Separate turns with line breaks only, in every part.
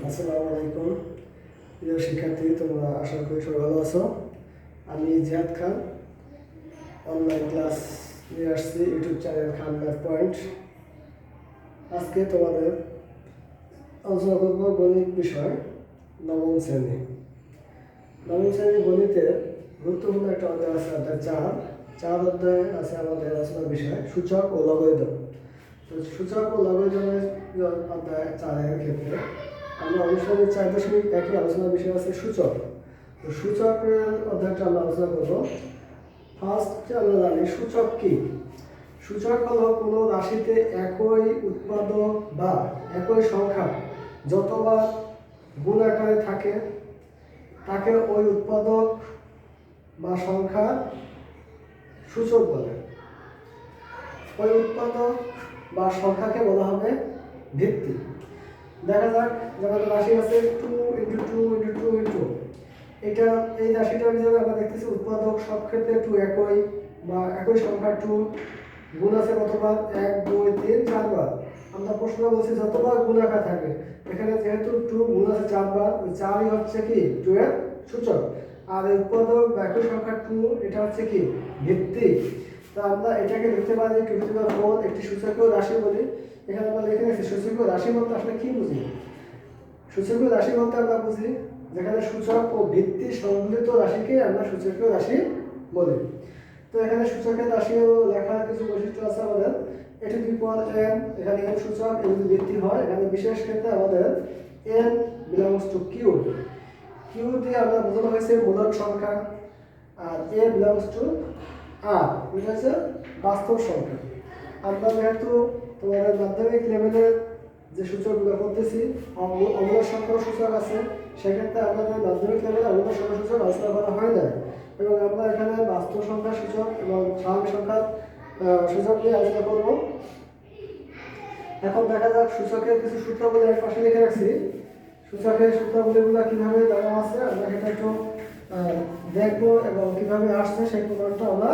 আসসালামু আলাইকুম প্রিয় শিক্ষার্থী, তোমরা আশা করি সবাই ভালো আছো। আমি জিয়াদ খান অনলাইন ক্লাস নিয়ে আসছি ইউটিউব চ্যানেল খান ম্যাথ পয়েন্ট। আজকে তোমাদের আলোচনা করব গণিত বিষয় নবম শ্রেণী। নবম শ্রেণী গণিতের গুরুত্বপূর্ণ একটা অধ্যায় আছে, অধ্যায় 4 অধ্যায়ে আছে আমাদের আলোচনার বিষয় সূচক ও লগারিদম। তো সূচক ও লগারিদমের অধ্যায় 4-এর ক্ষেত্রে আমরা অনুসারে 4.1 আলোচনার বিষয় আছে সূচক। তো সূচকের অধ্যায়টা আমরা আলোচনা করব। ফার্স্ট আমরা জানি সূচক কি। সূচক হলো কোনো রাশিতে একই উৎপাদক বা একই সংখ্যা যতবার গুণ আকারে থাকে তাকে ওই উৎপাদক বা সংখ্যা সূচক বলে। ওই উৎপাদক বা সংখ্যাকে বলা হবে ভিত্তি। দেখা যাক যেমন রাশি আছে 2 × 2 × 2 × এটা এই রাশিটার হিসাবে আমরা দেখতেছি উৎপাদক সব ক্ষেত্রে 2 একই বা একই সংখ্যা 2 গুণ আছে কতবার 1 2 3 4 বার। আমরা প্রশ্ন বলছি যতবার গুণ আকার থাকে, এখানে যেহেতু 2 গুণ আছে 4 বার, ওই 4ই হচ্ছে কি 2 এর সূচক। আর এই উৎপাদক বা একই সংখ্যা 2 এটা হচ্ছে কি ভিত্তি। তো আমরা এটাকে লিখতে পারি 2^4 একটি সূচকীয় রাশি বলি। এখানে আমরা লিখে নিচ্ছি সূচকীয় রাশি বলতে আসলে কি বুঝি। সূচকীয় রাশি বলতে আমরা বুঝি যেখানে সূচক ও ভিত্তি সম্মিলিত রাশিকে আমরা সূচকীয় রাশি বলি। তো এখানে সূচকের রাশিও লেখার কিছু বৈশিষ্ট্য আছে আমাদের। এটি n, এখানে n সূচক, n যদি ভিত্তি হয়, এখানে বিশেষ ক্ষেত্রে আমাদের n belongs to q দিয়ে আমরা বোঝানো হয়েছে মূলক সংখ্যা, আর a belongs to r, এটা হচ্ছে বাস্তব সংখ্যা। আমরা যেহেতু তোমাদের মাধ্যমিক লেভেলের যে সূচকগুলো করতেছি অমূলক সংখ্যার সূচক আছে, সেক্ষেত্রে আমাদের মাধ্যমিক লেভেলে অমূলক সংখ্যার সূচক আলোচনা করা হয় না, এবং আমরা এখানে বাস্তব সংখ্যার সূচক এবং স্বাভাবিক সংখ্যার সূচক নিয়ে আলোচনা করব। এখন দেখা যাক সূচকের কিছু সূত্রগুলো এক পাশে লিখে রাখছি। সূচকের সূত্রগুলিগুলো কিভাবে দেওয়া আছে আমরা সেটা একটু দেখবো, এবং কিভাবে আসছে সেই প্রকারটা আমরা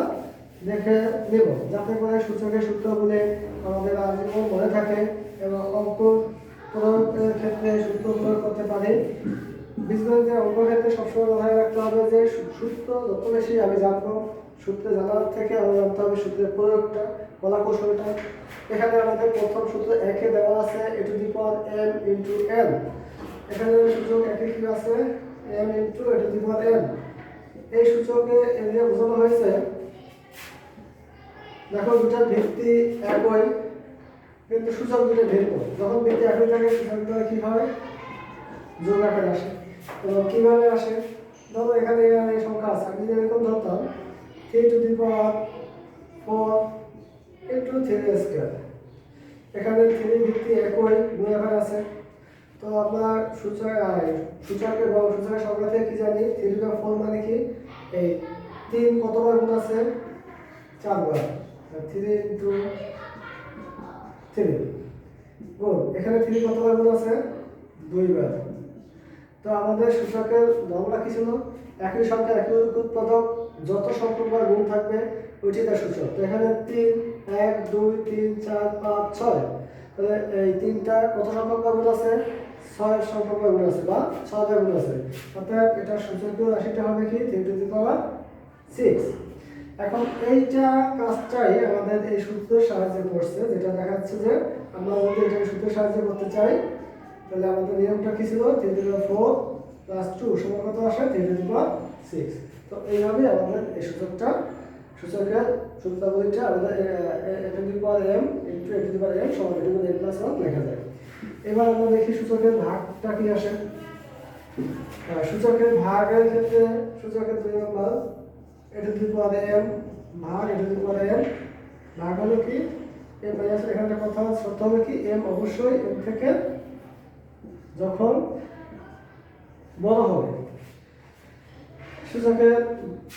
দেখে নেব, যাতে করে সূচকের সূত্রগুলি আমাদের আজীবন মনে থাকে এবং অঙ্ক প্রয়োগের ক্ষেত্রে সূত্র প্রয়োগ করতে পারি। বীজগণিতের অঙ্ক ক্ষেত্রে সবসময় মাথায় রাখতে হবে যে সূত্র যত বেশি আমি জানবো, সূত্রে জানার থেকে আমার জানতে হবে সূত্রের প্রয়োগটা, কলা কৌশলটা। এখানে আমাদের প্রথম সূত্র একে দেওয়া আছে a to the power m into n। এখানে সূচক একে কি আছে m into a to the power n। এই সূচকে এরিয়া বোঝানো হয়েছে, দেখো দুটার ভিত্তি একই কিন্তু সূচক দুটো ভিন্ন। যখন ভিত্তি একই থাকে সূচকটা কি হয় যোগ আকারে আসে। এবং কিভাবে আসে, ধরো এখানে এই সংখ্যা আছে, আমি যদি এরকম ধরতাম 3 to the power 4 into 3² এখানে 3 ভিত্তি একই গুণ আকারে আছে। তো আমরা সূচক এবং সূচকের সংখ্যা থেকে কি জানি 3/4 মানে কি এই 3 কতবার গুণ আছে 4 বার, 3 into 3 গুণ এখানে 3 কতবার গুণ আছে 2 বার। তো আমাদের সূচকের ধর্মটা কি ছিল, একই সংখ্যা একই উৎপাদক যত সংখ্যকবার গুণ থাকবে ওইটি তার সূচক। তো এখানে 3 1 2 3 4 5 6, তাহলে এই তিনটা কত সংখ্যকবার গুণ আছে 6 সংখ্যকবার গুণ আছে বা 6 বার গুণ আছে। অর্থাৎ এটা সূচকীয় রাশিটা হবে কি 3 to the power 6। এখন এইটা কাজটাই আমাদের এই সূত্রের সাহায্যে করছে, যেটা দেখাচ্ছে যে আমরা যদি এটা সূত্রের সাহায্যে করতে চাই তাহলে আমাদের নিয়মটা কি ছিল 3^4 + 2 সমান কত আসে 3 to the power 6। তো এইভাবে আমাদের এই সূচকের সূত্রাবলীটা আমাদের a to the power m into a to the power m সমান a to the power m + 1 লেখা যায়। এবার আমরা দেখি সূচকের ভাগটা কি আসে। সূচকের ভাগের ক্ষেত্রে সূচকের দুই নম্বর a to the power m ভাগ a to the power m ভাগ হলো কি m - এখানে কথা শর্ত হবে কি m অবশ্যই m থেকে যখন বড় হবে। সূচকের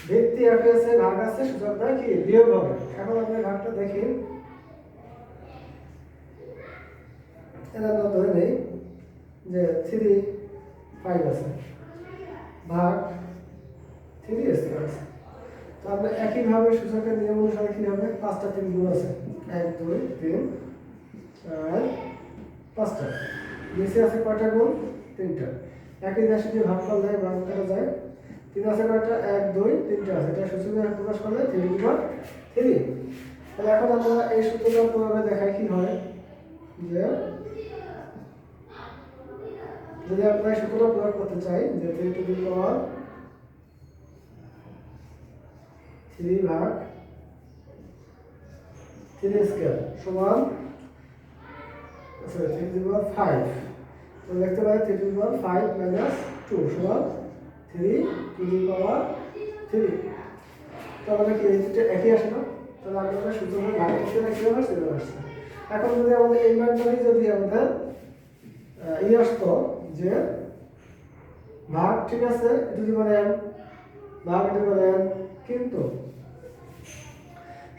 ভিত্তি একই আছে, ভাগ আছে, সূচকটা কি বিয়োগ হবে। এখন আমরা ভাগটা দেখি, এটা আমরা ধরে নেই যে 3 5 আছে ভাগ 3 স্কয়ার আছে। তো আমরা একইভাবে সূচকের নিয়ম অনুসারে কি হবে 5টা 3 গুণ আছে 1 2 3 আর 5টা নিচে আছে কয়টা গুণ 3টা। একই রাশি দিয়ে ভাগ করলে ভাগ করা যায় 3 আছে কয়টা 1 2 3টা আছে এটা সূচকে প্রকাশ করলে 3/3। তাহলে এখন আমরা এই সূত্রটা প্রয়োগে দেখাই কি হয় যে যদি আমরা এই সূত্রটা প্রয়োগ করতে চাই যে 3 ভাগ 3 স্কয়ার সমান 3/5 তো লিখতে পারি 3/5 - 2 সমান 3/3। তো আমাদের কি এটা একই আসে না? তাহলে আমরা সূত্রটা ভাগ করতে না কিভাবে সেটা আসছে। এখন যদি আমাদের এই মানটাই যদি আমাদের আসতো যে ভাগ ঠিক আছে যদি বলেন ভাগ যদি বলেন কিন্তু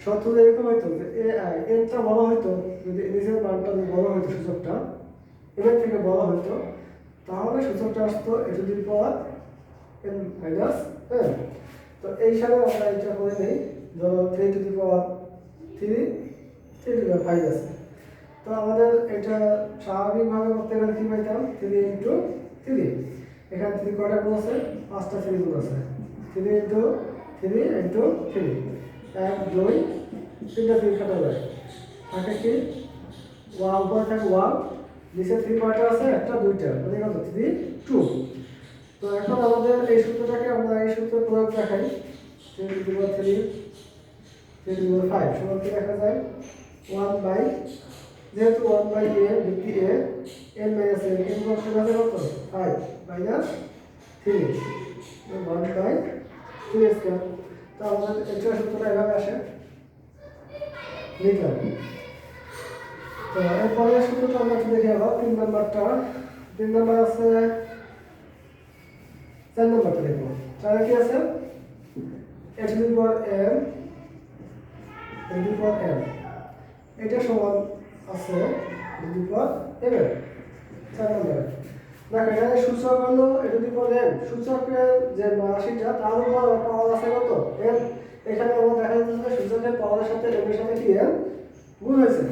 শর্ত এরকম হইতো যে এরটা বড় হইতো যদি নিজের মানটা বড় হইতো সূচকটা এর থেকে বড় হইতো তাহলে সূচকটা আসতো n মাইনাস n। তো এই সালে আমরা এটা করে নেই ধরো 3/5 আছে। তো আমাদের এটা স্বাভাবিকভাবে করতে গেলে কি পাইতাম 3 × 3 এখানে 3 কয়টা গুণ আছে 5টা 3 গুণ আছে 3 × 3 × 3 1 2 3টা 3 কাটা যায় থাকে কি 1 উপরে থাকে 1 নিচে 3 কয়টা আছে একটা দুইটা মানে কত 3 2। তো এখন আমাদের এই সূত্রটাকে আমরা এই সূত্র প্রয়োগ দেখাই 3/3 3/5 সমান কি দেখা যায় 1 যেহেতু 1/a ভিত্তি a n - n n বলতে হবে কত 5 - 3 1/3 স্কয়ার। তো আমাদের এটা সূত্রটা এভাবে আসে লিখলাম। তো এরপরে সূত্রটা আমরা একটু দেখে আবার 3 নাম্বারটা 3 নাম্বার আছে 4 নাম্বারটা দেখবো 4 কি আছে n এটা সমান আছে n 4 নম্বরে দেখো এখানে সূচক হলো n সূচকের যে রাশিটা তার উপর পাওয়ার আছে কত n। এখানে আমরা দেখা যাচ্ছে যে সূচকের পাওয়ারের সাথে n এর সাথে কি n গুণ হয়েছে।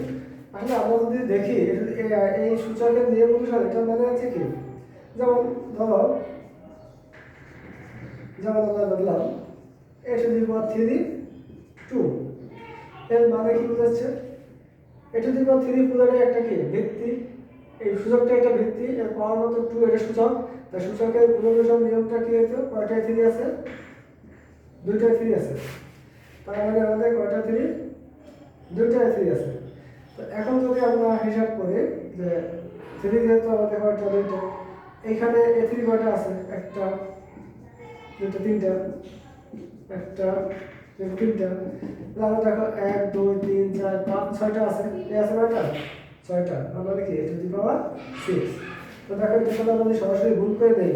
আসলে আমরা যদি দেখি এই সূচকের নিয়ম অনুসারে এটা মানে হচ্ছে কি যেমন ধরো আমরা বললাম a⁴ 2 এর মানে কি বোঝাচ্ছে a⁴ পুরোটাই একটা কি ভিত্তি এই সূচকটা একটা ভিত্তি এর পাওয়ার মতো 2 এটা সূচক তাই সূচকের গুণনীয়ক নিয়মটা কি হতো কয়টা 3 আছে দুইটা 3 আছে তার মানে আমাদের কয়টা 3 দুইটা 3 আছে। তো এখন যদি আমরা হিসাব করি যে 3 যেহেতু আমাদের কয়টা দুইটা এখানে a3 কয়টা আছে একটা দুইটা তিনটা একটা তিনটা আমরা দেখো 1 2 3 4 5 6টা আছে এই আছে কয়টা 6টা আমরা কি এটা দি পাওয়ার 6। তো দেখো এটা আমরা যদি সরাসরি গুণ করে দেই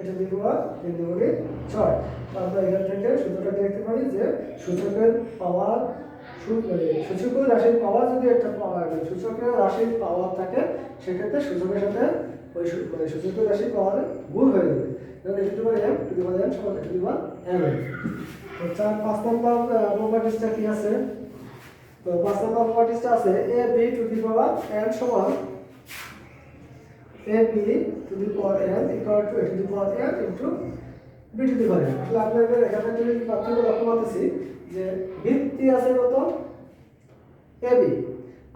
এটা দি পাওয়ার 3 দুগুণে 6 আমরা এখান থেকে সূত্রটা লিখতে পারি যে সূচকের পাওয়ার সূচকের রাশির পাওয়ার যদি একটা পাওয়ার সূচকের রাশির পাওয়ার থাকে সেক্ষেত্রে সূচকের সাথে ওই সূচকের রাশির পাওয়ার গুণ হয়ে যাবে তাহলে এটা টু দি পাওয়ার n সমান টু দি পাওয়ার n। তো 5 নম্বর প্রপার্টিসটা কি আছে তো 5 নম্বর প্রপার্টিসটা আছে ab to the power n সমান ab to the power n equal to a to the power n into b to the power n। আসলে আপনাদের এখানে যদি পার্থক্য লক্ষ্য করতেছি যে ভিত্তি আছে কত ab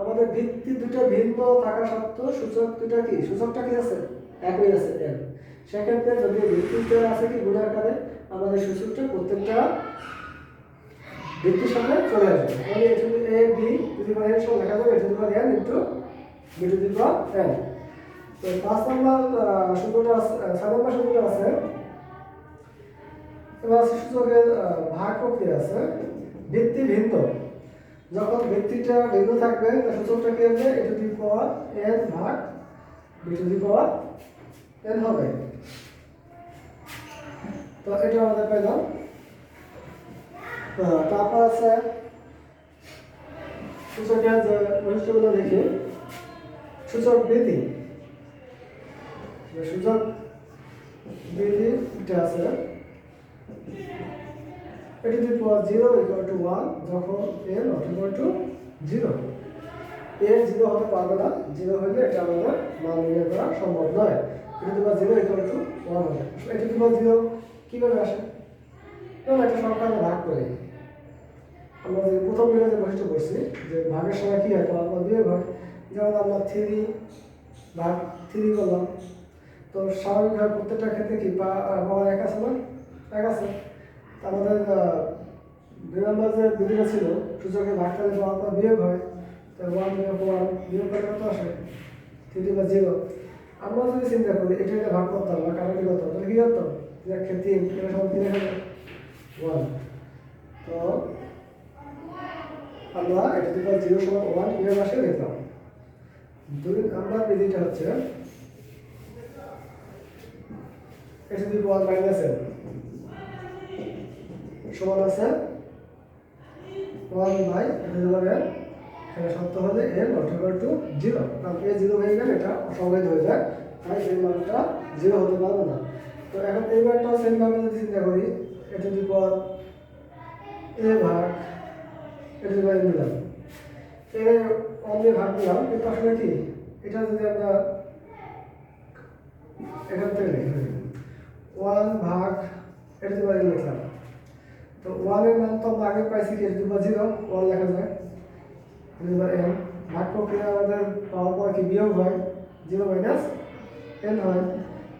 আমাদের ভিত্তি দুটো ভিন্ন থাকা সত্ত্বেও সূচক দুটো কি সূচকটা কি আছে একই আছে n। সেক্ষেত্রে যদি ভিত্তিতে আছে কি গুণ আকারে আমাদের সূচকটা প্রত্যেকটা ভিত্তির সাথে চলে আসবে মানে a to the power n সমান লেখা যাবে a to the power n into b to the power n। তো 5 নম্বর সূত্রটা 6 নম্বর সূত্রটা আছে এবার সূচকের ভাগ প্রক্রিয়া আছে ভিত্তি ভিন্ন যখন ভিত্তিটা ভিন্ন থাকবে সূচকটা কি হবে a to the power n ভাগ b to the power n হবে। তো এটা আমাদের পেলাম। তারপর আছে সূচকের যে বৈশিষ্ট্যগুলো দেখি সূচক বৃদ্ধি এটা আছে a to the power 0 equal to 1 যখন n not equal to 0 a 0 হতে পারবে না 0 হলে এটা আমাদের মান নির্ণয় করা সম্ভব নয়। e to the power 0 equal to 1 হবে e to the power 0 কিভাবে আসে আমরা একটা সংখ্যা ভাগ করি আমরা যে প্রথম দিনে যে বৈশিষ্ট্য করছি যে ভাগের সময় কি হয় পাওয়ার বিয়োগ হয় যেমন আমরা 3 ভাগ 3 করলাম তো স্বাভাবিকভাবে প্রত্যেকটা ক্ষেত্রে কি পাওয়ার এক আছে না এক আছে আমাদের দুই নম্বর যে বিধিটা ছিল সূচকে ভাগ করলে পাওয়ার বিয়োগ হয় তো 1 বিয়োগ 1 বিয়োগ করলে কত আসে 3 বা 0 আমরা যদি চিন্তা করি এটা ভাগ করতাম বা কাটাকাটি করতাম তাহলে কি করতাম যে ক্ষেত্রে 3 এর সমান 3 এর 1 তো আমরা এটা থেকে 0 সমান 1 কিভাবে আসে দেখলাম দুই নাম্বার বিধিটা হচ্ছে এটা যদি 1 মাইনাস n সমান আছে 1 বাই এটা হলো n এখানে সত্য হলে n নট ইকুয়াল টু 0 কারণ a 0 হয়ে গেলে এটা অসংজ্ঞায়িত হয়ে যায় তাই এই মানটা 0 হতে পারবে না তো এখন এই মানটা সেম ভাবে যদি চিন্তা করি এটা যদি পর a ভাগ এটা যদি n দিলাম এর অন্য ভাগ দিলাম কিন্তু আসলে কি এটা যদি আমরা এখান থেকে লিখি 1 ভাগ এটা যদি n লিখলাম তো 1 এর মান তো আমরা আগে পাইছি কি যদি 0 1 লেখা যায় এবার n ভাগ প্রক্রিয়া আমাদের পাওয়ার পর কি বিয়োগ হয় 0 মাইনাস n হয়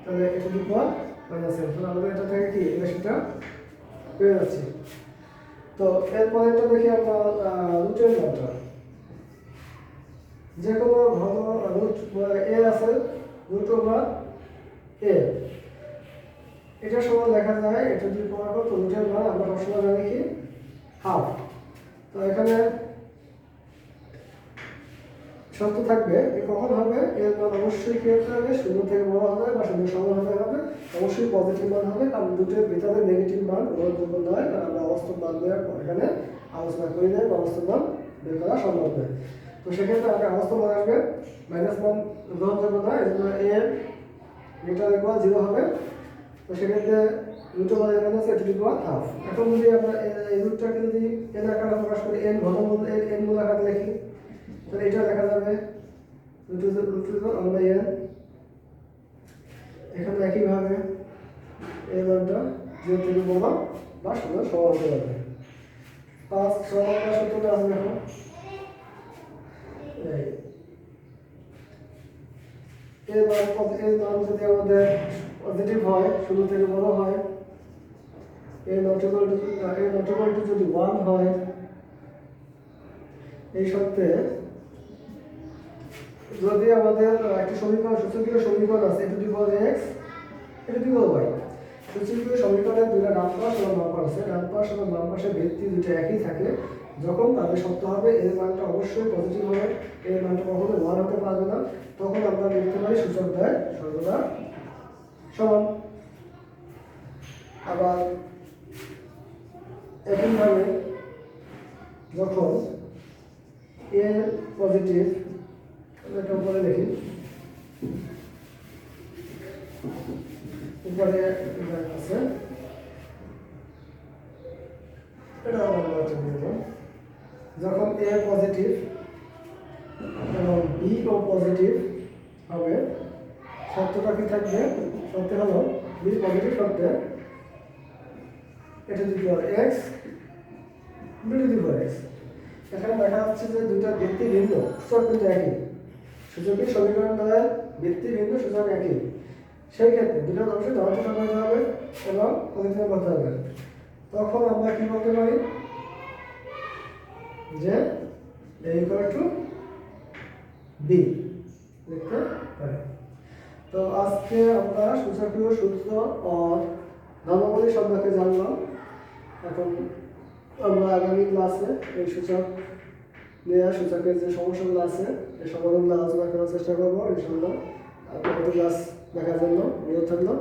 তাহলে এটা যদি পাওয়ার মাইনাস n তাহলে আমাদের এটা থেকে কি রেশিওটা পেয়ে যাচ্ছে তো এরপর এটা দেখি আমরা রুটের মানটা যে কোনো ঘন রুট a আছে রুট ওভার a এটা সমান লেখা যায় এটা যদি পাওয়ার কত রুটের মান আমরা সবসময় জানি কি হাফ তো এখানে শর্ত থাকবে যে কখন হবে এর মান অবশ্যই কি হতে হবে শূন্য থেকে বড় হবে বা শূন্য সমান হতে হবে অবশ্যই পজিটিভ মান হবে কারণ দুটোর ভিতরে নেগেটিভ মান গ্রহণযোগ্য নয় কারণ আমরা অবাস্তব মান দেওয়ার এখানে আলোচনা করি নাই অবাস্তব মান বের করা সম্ভব নয় তো সেক্ষেত্রে আমাকে অবাস্তব মান আসবে মাইনাস মান গ্রহণযোগ্য নয় এই জন্য এর গ্রেটার ইকুয়াল 0 হবে তো সেক্ষেত্রে রুট ওভার n আছে এটি ইকুয়াল হাফ এখন যদি আমরা এই রুটটাকে যদি n আকারে প্রকাশ করি n ঘন মূল n মূল আকারে লিখি তাহলে এটা লেখা যাবে রুট ওভার n এখানে একইভাবে এই মানটা 0 থেকে বড় বা শূন্য সমান হতে পারবে 5 6 নম্বর সূত্রটা আছে দেখো এর মান যদি আমাদের পজিটিভ হয় শূন্য থেকে বড় হয় এর নট ইকুয়াল টু যদি 1 হয় এই শর্তে যদি আমাদের একটা সমীকরণ সূচকীয় সমীকরণ আছে এটা টু পাওয়ার x এটা টু পাওয়ার y সূচকীয় সমীকরণের দুটো ডান পাশ এবং বাম পাশ আছে ডান পাশ এবং বাম পাশের ভিত্তি দুটো একই থাকে যখন তাদের সত্য হবে এর মানটা অবশ্যই পজিটিভ হবে এর মানটা কখনো 1 হতে পারবে না তখন আমরা লিখতে পারি সূচক দ্বয় সর্বদা সমান আবার একইভাবে যখন a পজিটিভ এটা উপরে লিখি উপরে আছে এটা আমরা লিখব যখন a পজিটিভ এবং b ও পজিটিভ হবে শর্তটা কি থাকবে শর্ত হলো b পজিটিভ শর্তে এটা যদি পাওয়ার x b to the power x এখানে দেখা যাচ্ছে যে দুটো ভিত্তি ভিন্ন সূচক কিন্তু একই সূচকের সমীকরণ দ্বারা ভিত্তি ভিন্ন সূচক একই সেই ক্ষেত্রে দুটো অবশ্যই ধনাত্মক সংখ্যা হতে হবে এবং পজিটিভ করতে হবে তখন আমরা কি বলতে পারি যে a equal to b লিখতে পারি তো আজকে আমরা সূচকীয় সূত্র ও ধর্মাবলী সম্পর্কে জানলাম এখন আমরা আগামী ক্লাসে এই সূচক নিয়ে সূচকের যে সমস্যাগুলো আছে এই সমাধানগুলো আলোচনা করার চেষ্টা করবো ইনশাআল্লাহ আপনাদের ক্লাস দেখার জন্য অনুরোধ থাকলো